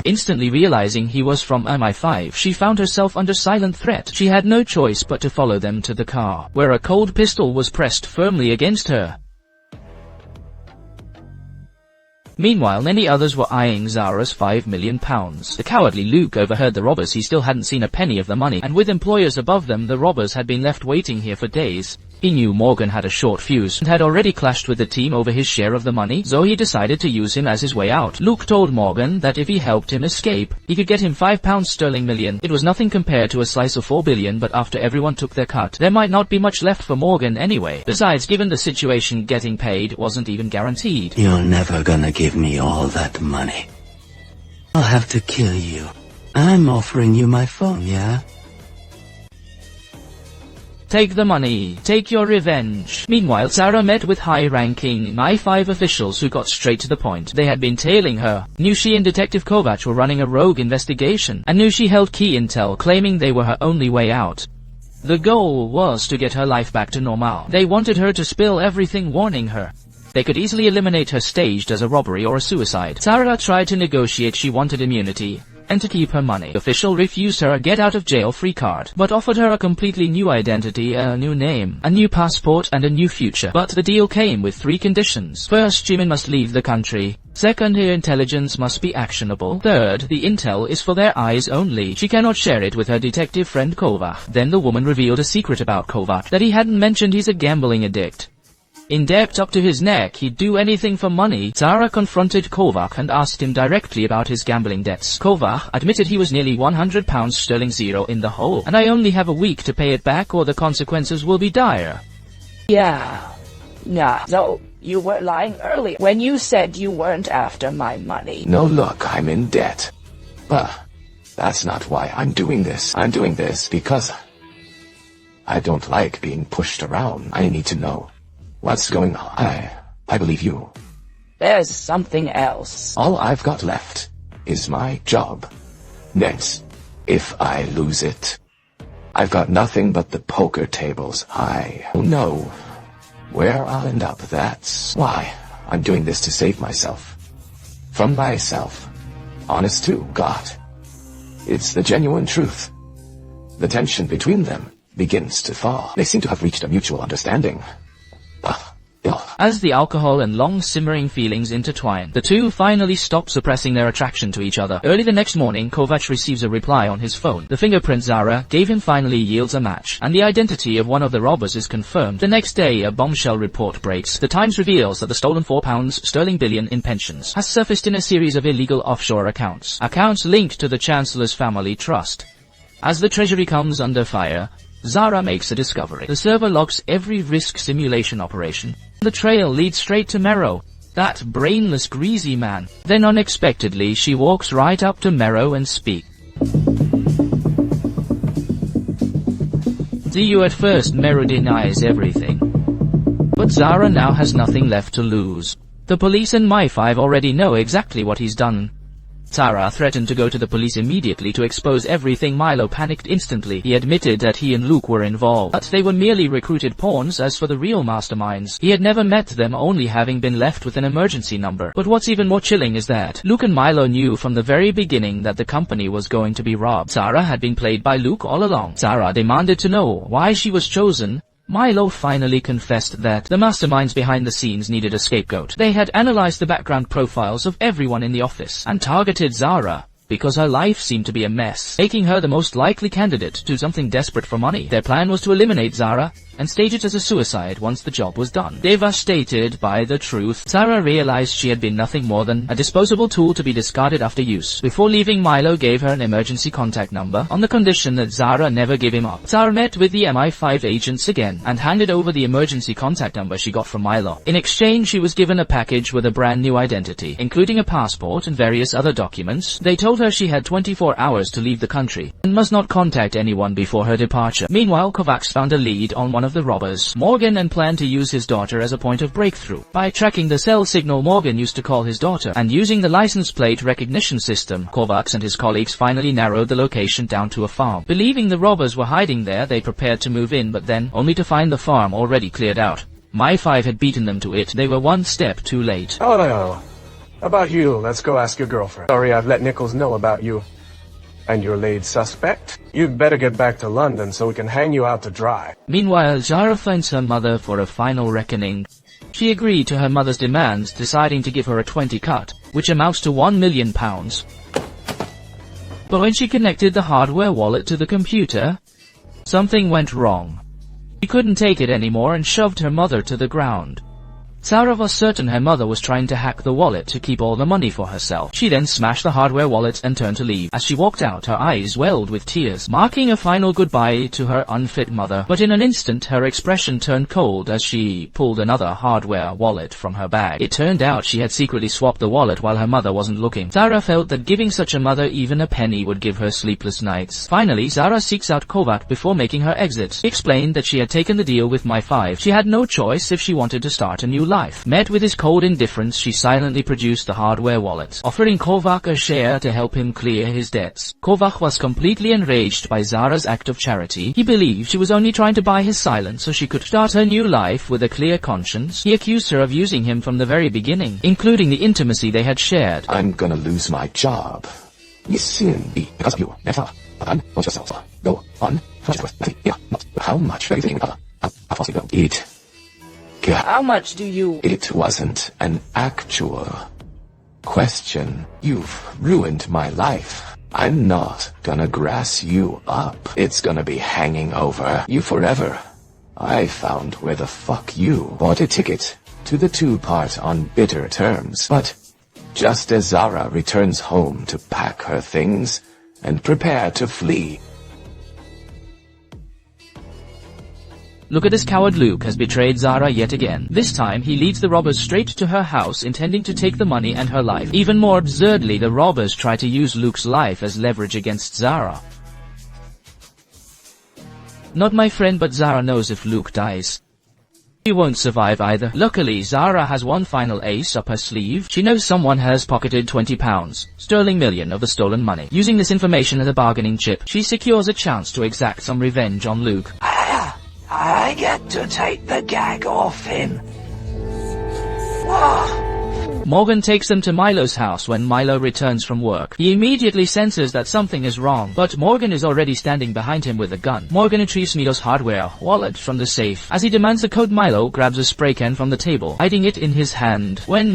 Instantly realizing he was from MI5, she found herself under silent threat. She had no choice but to follow them to the car, where a cold pistol was pressed firmly against her. Meanwhile, many others were eyeing Zara's £5 million. The cowardly Luke overheard the robbers. He still hadn't seen a penny of the money, and with employers above them, the robbers had been left waiting here for days. He knew Morgan had a short fuse and had already clashed with the team over his share of the money, so he decided to use him as his way out. Luke told Morgan that if he helped him escape, he could get him £5 million. It was nothing compared to a slice of $4 billion, but after everyone took their cut, there might not be much left for Morgan anyway. Besides, given the situation, getting paid wasn't even guaranteed. You're never gonna give me all that money. I'll have to kill you. I'm offering you my phone, yeah? Take the money. Take your revenge. Meanwhile, Sarah met with high-ranking Mi-5 officials who got straight to the point. They had been tailing her, knew she and Detective Kovac were running a rogue investigation, and knew she held key intel claiming they were her only way out. The goal was to get her life back to normal. They wanted her to spill everything, warning her they could easily eliminate her staged as a robbery or a suicide. Sarah tried to negotiate. She wanted immunity and to keep her money. The official refused her a get-out-of-jail-free card, but offered her a completely new identity, a new name, a new passport, and a new future. But the deal came with 3 conditions. First, Jimin must leave the country. Second, her intelligence must be actionable. Third, the intel is for their eyes only. She cannot share it with her detective friend Kovac. Then the woman revealed a secret about Kovac, that he hadn't mentioned he's a gambling addict. In debt up to his neck, he'd do anything for money. Sarah confronted Kovac and asked him directly about his gambling debts. Kovac admitted he was nearly £100 zero in the hole, and I only have a week to pay it back or the consequences will be dire. Yeah. So, you were lying earlier when you said you weren't after my money. No, look, I'm in debt. But that's not why I'm doing this. I'm doing this because I don't like being pushed around. I need to know what's going on. I believe you. There's something else. All I've got left is my job. Next, if I lose it, I've got nothing but the poker tables. I don't know where I'll end up. That's why I'm doing this, to save myself. From myself. Honest to God. It's the genuine truth. The tension between them begins to thaw. They seem to have reached a mutual understanding. As the alcohol and long simmering feelings intertwine, the two finally stop suppressing their attraction to each other. Early the next morning, Kovac receives a reply on his phone. The fingerprint Zara gave him finally yields a match, and the identity of one of the robbers is confirmed. The next day, a bombshell report breaks. The Times reveals that the stolen £4 billion in pensions has surfaced in a series of illegal offshore accounts linked to the Chancellor's family trust. As the treasury comes under fire, Zara makes a discovery. The server logs every risk simulation operation. The trail leads straight to Mero, that brainless, greasy man. Then unexpectedly, she walks right up to Mero and speaks. See you at first. Mero denies everything. But Zara now has nothing left to lose. The police and Mi-5 already know exactly what he's done. Zara threatened to go to the police immediately to expose everything. Milo panicked instantly. He admitted that he and Luke were involved, but they were merely recruited pawns. As for the real masterminds, he had never met them, only having been left with an emergency number. But what's even more chilling is that Luke and Milo knew from the very beginning that the company was going to be robbed. Zara had been played by Luke all along. Zara demanded to know why she was chosen. Milo finally confessed that the masterminds behind the scenes needed a scapegoat. They had analyzed the background profiles of everyone in the office and targeted Zara because her life seemed to be a mess, making her the most likely candidate to something desperate for money. Their plan was to eliminate Zara and stage it as a suicide once the job was done. Devastated by the truth, Zara realized she had been nothing more than a disposable tool to be discarded after use. Before leaving, Milo gave her an emergency contact number on the condition that Zara never give him up. Zara met with the MI5 agents again and handed over the emergency contact number she got from Milo. In exchange, she was given a package with a brand new identity, including a passport and various other documents. They told her she had 24 hours to leave the country and must not contact anyone before her departure. Meanwhile, Kovacs found a lead on one of the robbers, Morgan, and planned to use his daughter as a point of breakthrough. By tracking the cell signal Morgan used to call his daughter and using the license plate recognition system, Kovacs and his colleagues finally narrowed the location down to a farm. Believing the robbers were hiding there, they prepared to move in, but then only to find the farm already cleared out. Mi-5 had beaten them to it. They were one step too late. Hello. How about you? Let's go ask your girlfriend. Sorry, I've let Nichols know about you. And your lead suspect? You'd better get back to London so we can hang you out to dry. Meanwhile, Zara finds her mother for a final reckoning. She agreed to her mother's demands, deciding to give her a 20 cut, which amounts to £1 million. But when she connected the hardware wallet to the computer, something went wrong. She couldn't take it anymore and shoved her mother to the ground. Zara was certain her mother was trying to hack the wallet to keep all the money for herself. She then smashed the hardware wallet and turned to leave. As she walked out, her eyes welled with tears, marking a final goodbye to her unfit mother. But in an instant, her expression turned cold as she pulled another hardware wallet from her bag. It turned out she had secretly swapped the wallet while her mother wasn't looking. Zara felt that giving such a mother even a penny would give her sleepless nights. Finally, Zara seeks out Kovac before making her exit. She explained that she had taken the deal with My5. She had no choice if she wanted to start a new life. Met with his cold indifference, she silently produced the hardware wallet, offering Kovac a share to help him clear his debts. Kovac was completely enraged by Zara's act of charity. He believed she was only trying to buy his silence so she could start her new life with a clear conscience. He accused her of using him from the very beginning, including the intimacy they had shared. I'm gonna lose my job. Because of you. Never. Not yourself. Go on. How much do you think? It. How much do you... It wasn't an actual question. You've ruined my life. I'm not gonna grass you up. It's gonna be hanging over you forever. I found where the fuck you bought a ticket to the two-part on bitter terms. But just as Zara returns home to pack her things and prepare to flee, Look at this coward. Luke has betrayed Zara yet again. This time, he leads the robbers straight to her house, intending to take the money and her life. Even more absurdly, the robbers try to use Luke's life as leverage against Zara. Not my friend, but Zara knows if Luke dies, he won't survive either. Luckily, Zara has one final ace up her sleeve. She knows someone has pocketed £20 sterling of the stolen money. Using this information as a bargaining chip, she secures a chance to exact some revenge on Luke. I get to take the gag off him. Morgan takes them to Milo's house when Milo returns from work. He immediately senses that something is wrong, but Morgan is already standing behind him with a gun. Morgan retrieves Milo's hardware wallet from the safe. As he demands the code, Milo grabs a spray can from the table, hiding it in his hand. When,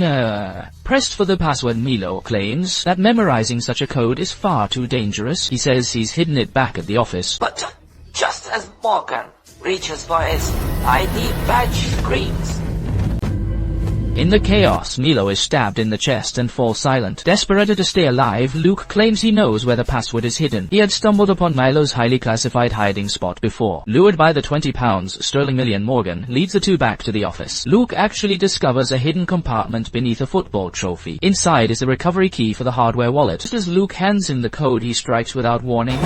pressed for the password, Milo claims that memorizing such a code is far too dangerous. He says he's hidden it back at the office. But just as Morgan reaches for his ID badge, screams. In the chaos, Milo is stabbed in the chest and falls silent. Desperate to stay alive, Luke claims he knows where the password is hidden. He had stumbled upon Milo's highly classified hiding spot before. Lured by the £20 sterling, Morgan leads the two back to the office. Luke actually discovers a hidden compartment beneath a football trophy. Inside is the recovery key for the hardware wallet. Just as Luke hands him the code, he strikes without warning.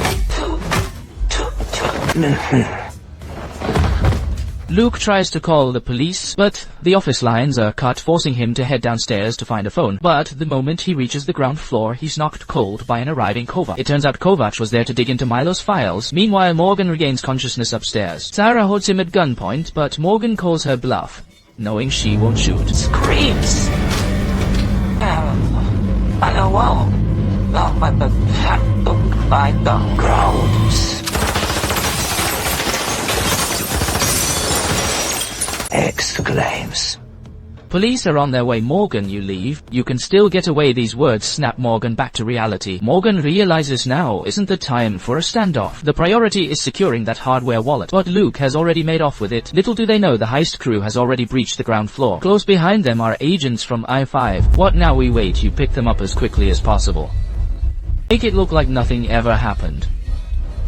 Luke tries to call the police, but the office lines are cut, forcing him to head downstairs to find a phone. But the moment he reaches the ground floor, he's knocked cold by an arriving Kovac. It turns out Kovac was there to dig into Milo's files. Meanwhile, Morgan regains consciousness upstairs. Sarah holds him at gunpoint, but Morgan calls her bluff, knowing she won't shoot. Screams. I won't. By the grounds. Exclaims. Police are on their way. Morgan, you leave. You can still get away. These words snap Morgan back to reality. Morgan realizes now isn't the time for a standoff. The priority is securing that hardware wallet. But Luke has already made off with it. Little do they know the heist crew has already breached the ground floor. Close behind them are agents from I-5. What now? We wait. You pick them up as quickly as possible. Make it look like nothing ever happened.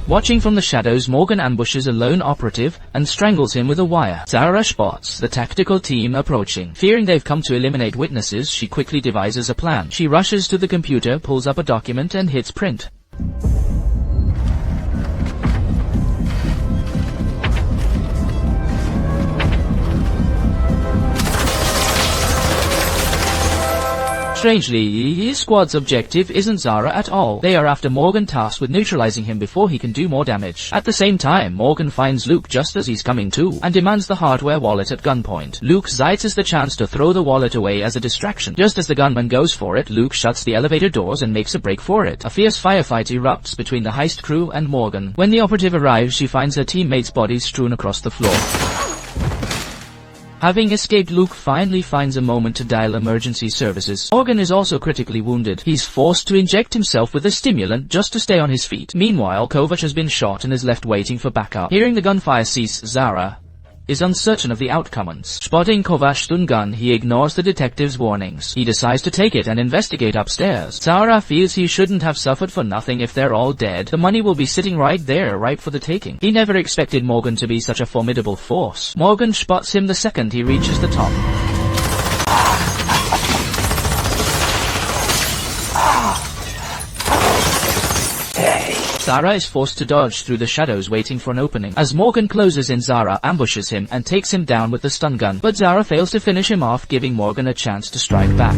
Watching from the shadows, Morgan ambushes a lone operative and strangles him with a wire. Zara spots the tactical team approaching. Fearing they've come to eliminate witnesses, she quickly devises a plan. She rushes to the computer, pulls up a document, and hits print. Strangely, his squad's objective isn't Zara at all. They are after Morgan, tasked with neutralizing him before he can do more damage. At the same time, Morgan finds Luke just as he's coming to, and demands the hardware wallet at gunpoint. Luke seizes the chance to throw the wallet away as a distraction. Just as the gunman goes for it, Luke shuts the elevator doors and makes a break for it. A fierce firefight erupts between the heist crew and Morgan. When the operative arrives, she finds her teammates' bodies strewn across the floor. Having escaped, Luke finally finds a moment to dial emergency services. Morgan is also critically wounded. He's forced to inject himself with a stimulant just to stay on his feet. Meanwhile, Kovac has been shot and is left waiting for backup. Hearing the gunfire cease, Zara is uncertain of the outcome. Spotting Kovach's stun gun, he ignores the detective's warnings. He decides to take it and investigate upstairs. Zara feels he shouldn't have suffered for nothing. If they're all dead, the money will be sitting right there, ripe for the taking. He never expected Morgan to be such a formidable force. Morgan spots him the second he reaches the top. Zara is forced to dodge through the shadows, waiting for an opening. As Morgan closes in, Zara ambushes him and takes him down with the stun gun, but Zara fails to finish him off, giving Morgan a chance to strike back.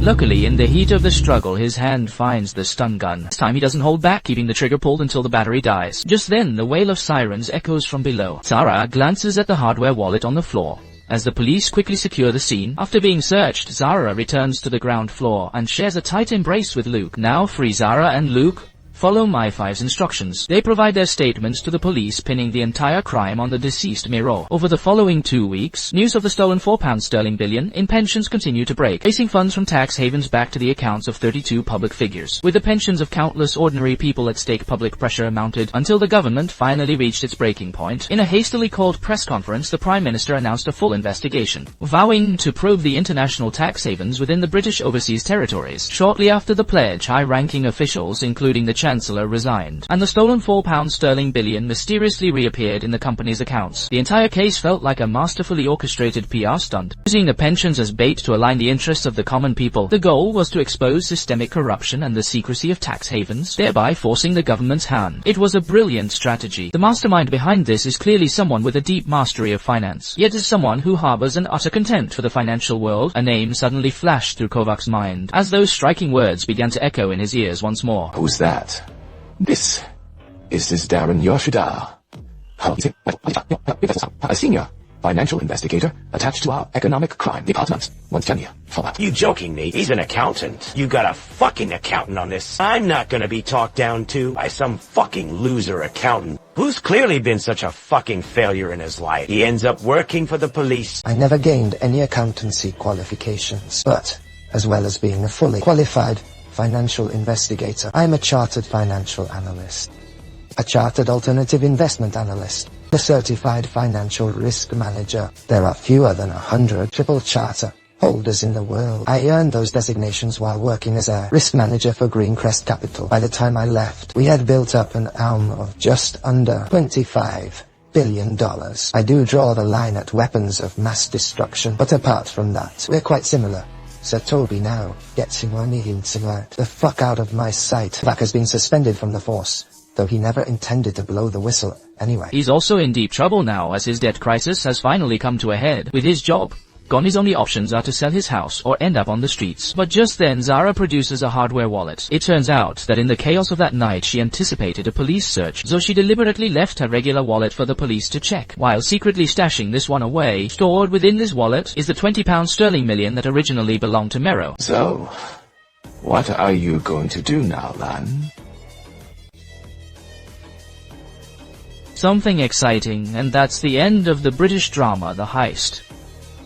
Luckily, in the heat of the struggle, his hand finds the stun gun. This time he doesn't hold back, keeping the trigger pulled until the battery dies. Just then, the wail of sirens echoes from below. Zara glances at the hardware wallet on the floor. As the police quickly secure the scene, after being searched, Zara returns to the ground floor and shares a tight embrace with Luke. Now free Zara and Luke. Follow My-5's instructions. They provide their statements to the police, pinning the entire crime on the deceased Miro. Over the following 2 weeks, news of the stolen £4 billion in pensions continue to break, tracing funds from tax havens back to the accounts of 32 public figures. With the pensions of countless ordinary people at stake, public pressure mounted until the government finally reached its breaking point. In a hastily called press conference, the Prime Minister announced a full investigation, vowing to probe the international tax havens within the British overseas territories. Shortly after the pledge, high-ranking officials, including the Chancellor, resigned, and the stolen £4 billion mysteriously reappeared in the company's accounts. The entire case felt like a masterfully orchestrated PR stunt, using the pensions as bait to align the interests of the common people. The goal was to expose systemic corruption and the secrecy of tax havens, thereby forcing the government's hand. It was a brilliant strategy. The mastermind behind this is clearly someone with a deep mastery of finance, yet as someone who harbors an utter contempt for the financial world, a name suddenly flashed through Kovach's mind, as those striking words began to echo in his ears once more. Who's that? This is Darren Yoshida, a senior financial investigator attached to our economic crime department. What can you follow? You joking me? He's an accountant. You got a fucking accountant on this. I'm not gonna be talked down to by some fucking loser accountant who's clearly been such a fucking failure in his life. He ends up working for the police. I never gained any accountancy qualifications, but as well as being a fully qualified financial investigator, I'm a chartered financial analyst, a chartered alternative investment analyst, a certified financial risk manager. There are fewer than 100 triple charter holders in the world. I earned those designations while working as a risk manager for Greencrest Capital. By the time I left, we had built up an arm of just under $25 billion. I do draw the line at weapons of mass destruction, but apart from that, we're quite similar. Sir Toby now gets him money the fuck out of my sight. Kovach has been suspended from the force, though he never intended to blow the whistle anyway. He's also in deep trouble now, as his debt crisis has finally come to a head. With his job gone, his only options are to sell his house or end up on the streets. But just then, Zara produces a hardware wallet. It turns out that in the chaos of that night, she anticipated a police search, so she deliberately left her regular wallet for the police to check, while secretly stashing this one away. Stored within this wallet is the £20 million that originally belonged to Mero. So, what are you going to do now, Lan? Something exciting, and that's the end of the British drama The Heist.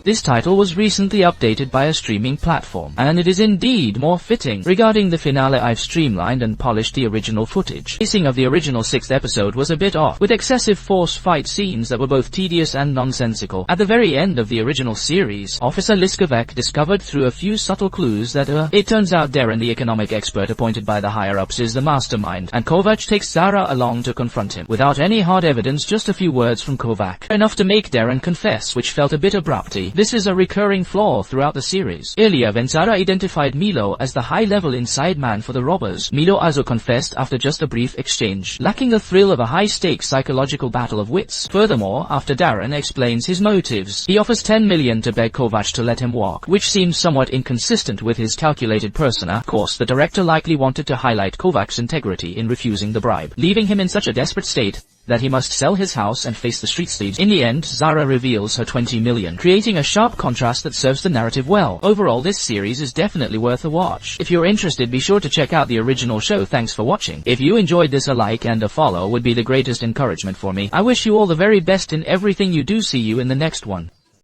This title was recently updated by a streaming platform, and it is indeed more fitting. Regarding the finale, I've streamlined and polished the original footage. Pacing of the original 6th episode was a bit off, with excessive force fight scenes that were both tedious and nonsensical. At the very end of the original series, Officer Liskovac discovered through a few subtle clues that it turns out Darren, the economic expert appointed by the higher-ups, is the mastermind, and Kovach takes Zara along to confront him. Without any hard evidence, just a few words from Kovach, enough to make Darren confess, which felt a bit abruptly. This is a recurring flaw throughout the series. Earlier, when Zara identified Milo as the high-level inside man for the robbers, Milo also confessed after just a brief exchange, lacking the thrill of a high-stakes psychological battle of wits. Furthermore, after Darren explains his motives, he offers $10 million to beg Kovach to let him walk, which seems somewhat inconsistent with his calculated persona. Of course, the director likely wanted to highlight Kovach's integrity in refusing the bribe, leaving him in such a desperate state that he must sell his house and face the street thieves. In the end, Zara reveals her 20 million, creating a sharp contrast that serves the narrative well. Overall, this series is definitely worth a watch. If you're interested, be sure to check out the original show. Thanks for watching. If you enjoyed this, a like and a follow would be the greatest encouragement for me. I wish you all the very best in everything you do. See you in the next one.